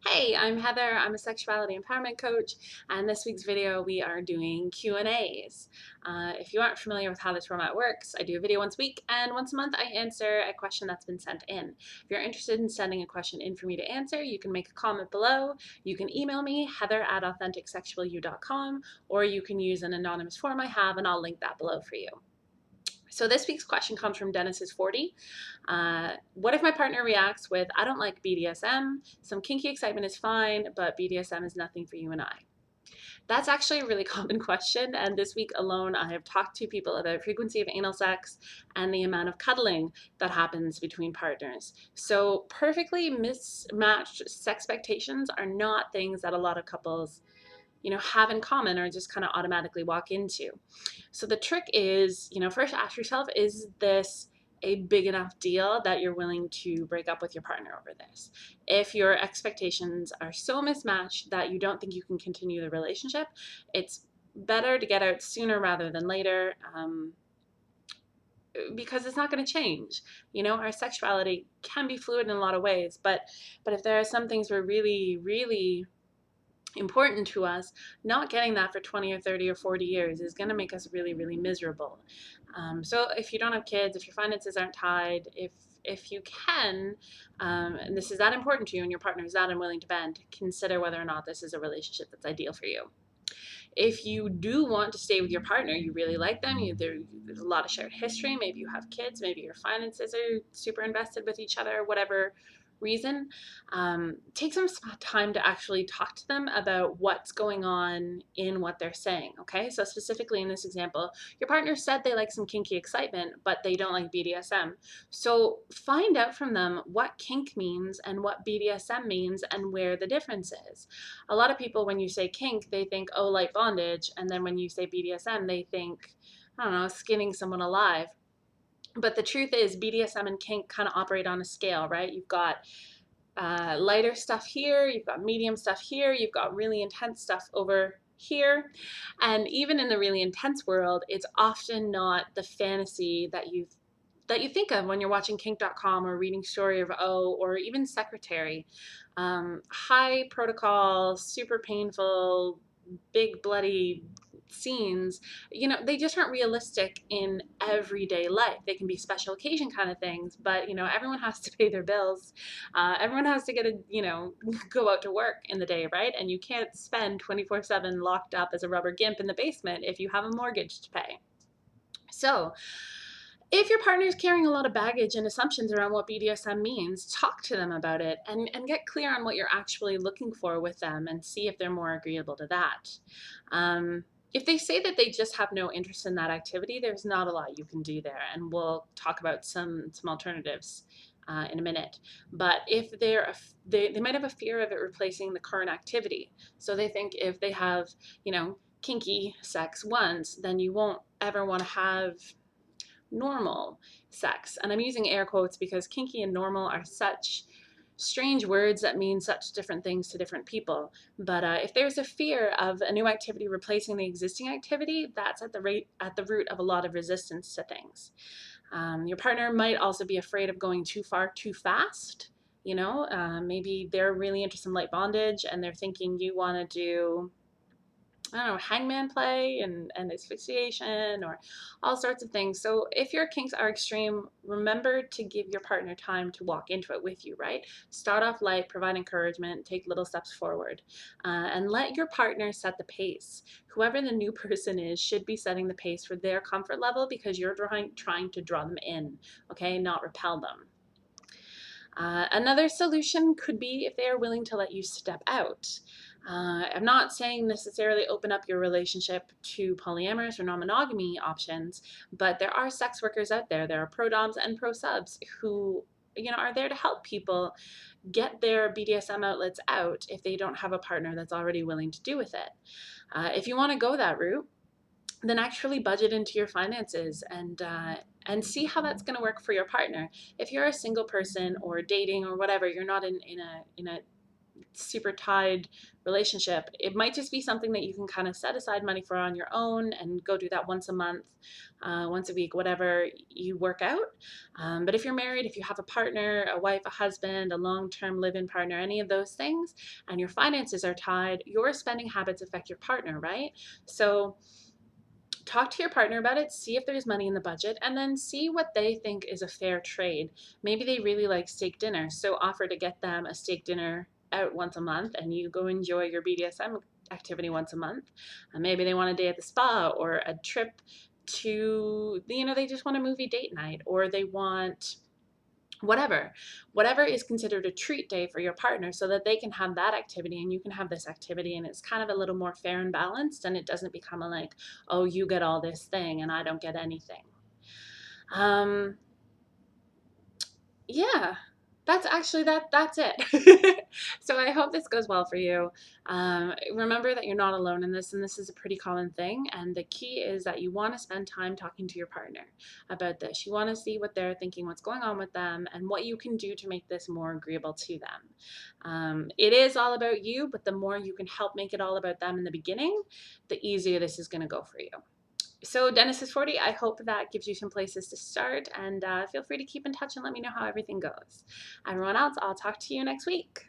Hey, I'm Heather. I'm a sexuality empowerment coach, and this week's video we are doing Q&As. If you aren't familiar with how this format works, I do a video once a week, and once a month I answer a question that's been sent in. If you're interested in sending a question in for me to answer, you can make a comment below. You can email me, heather@AuthenticSexualYou.com, or you can use an anonymous form I have, and I'll link that below for you. So this week's question comes from Dennis is 40. What if my partner reacts with, I don't like BDSM, some kinky excitement is fine, but BDSM is nothing for you and I? That's actually a really common question, and this week alone I have talked to people about frequency of anal sex and the amount of cuddling that happens between partners. So perfectly mismatched sexpectations are not things that a lot of couples have in common or just kind of automatically walk into. So the trick is, first ask yourself, is this a big enough deal that you're willing to break up with your partner over this? If your expectations are so mismatched that you don't think you can continue the relationship, it's better to get out sooner rather than later, because it's not going to change. Our sexuality can be fluid in a lot of ways, but if there are some things we're really, really important to us, not getting that for 20 or 30 or 40 years is going to make us really, really miserable. So if you don't have kids, if your finances aren't tied, if you can, and this is that important to you and your partner is that unwilling to bend, consider whether or not this is a relationship that's ideal for you. If you do want to stay with your partner, you really like them, there's a lot of shared history, maybe you have kids, maybe your finances are super invested with each other, whatever reason, take some time to actually talk to them about what's going on in what they're saying, okay? So specifically in this example, your partner said they like some kinky excitement, but they don't like BDSM. So find out from them what kink means and what BDSM means and where the difference is. A lot of people, when you say kink, they think, oh, like bondage. And then when you say BDSM, they think, I don't know, skinning someone alive. But the truth is, BDSM and kink kind of operate on a scale, right? You've got lighter stuff here, you've got medium stuff here, you've got really intense stuff over here. And even in the really intense world, it's often not the fantasy that you think of when you're watching kink.com or reading Story of O or even Secretary. High protocol, super painful, big bloody scenes, they just aren't realistic in everyday life. They can be special occasion kind of things, but everyone has to pay their bills. Everyone has to go out to work in the day, right? And you can't spend 24/7 locked up as a rubber gimp in the basement if you have a mortgage to pay. So if your partner is carrying a lot of baggage and assumptions around what BDSM means, talk to them about it and get clear on what you're actually looking for with them and see if they're more agreeable to that. If they say that they just have no interest in that activity, there's not a lot you can do there, and we'll talk about some alternatives in a minute. But if they might have a fear of it replacing the current activity, so they think if they have kinky sex once, then you won't ever want to have normal sex. And I'm using air quotes because kinky and normal are such strange words that mean such different things to different people. But if there's a fear of a new activity replacing the existing activity, that's at the root of a lot of resistance to things. Your partner might also be afraid of going too far too fast. Maybe they're really into some light bondage and they're thinking you want to do, I don't know, hangman play and asphyxiation or all sorts of things. So if your kinks are extreme, remember to give your partner time to walk into it with you, right? Start off light, provide encouragement, take little steps forward, and let your partner set the pace. Whoever the new person is should be setting the pace for their comfort level because you're trying to draw them in, okay, not repel them. Another solution could be if they are willing to let you step out. I'm not saying necessarily open up your relationship to polyamorous or non-monogamy options, but there are sex workers out there. There are pro-doms and pro-subs who are there to help people get their BDSM outlets out if they don't have a partner that's already willing to do with it. If you want to go that route, then actually budget into your finances and see how that's going to work for your partner. If you're a single person or dating or whatever, you're not in a super tied relationship. It might just be something that you can kind of set aside money for on your own and go do that once a month, once a week, whatever you work out. But if you're married, if you have a partner, a wife, a husband, a long-term live-in partner, any of those things, and your finances are tied, your spending habits affect your partner, right? So talk to your partner about it, see if there's money in the budget, and then see what they think is a fair trade. Maybe they really like steak dinner, so offer to get them a steak dinner out once a month and you go enjoy your BDSM activity once a month. Maybe they want a day at the spa or a trip to, they just want a movie date night, or they want whatever is considered a treat day for your partner, so that they can have that activity and you can have this activity, and it's kind of a little more fair and balanced, and it doesn't become a like, oh, you get all this thing and I don't get anything. um yeah, that's actually that's it. So I hope this goes well for you. Remember that you're not alone in this, and this is a pretty common thing, and the key is that you want to spend time talking to your partner about this. You want to see what they're thinking, what's going on with them, and what you can do to make this more agreeable to them. It is all about you, but the more you can help make it all about them in the beginning, the easier this is going to go for you. So Dennis is 40. I hope that gives you some places to start, and feel free to keep in touch and let me know how everything goes. Everyone else, I'll talk to you next week.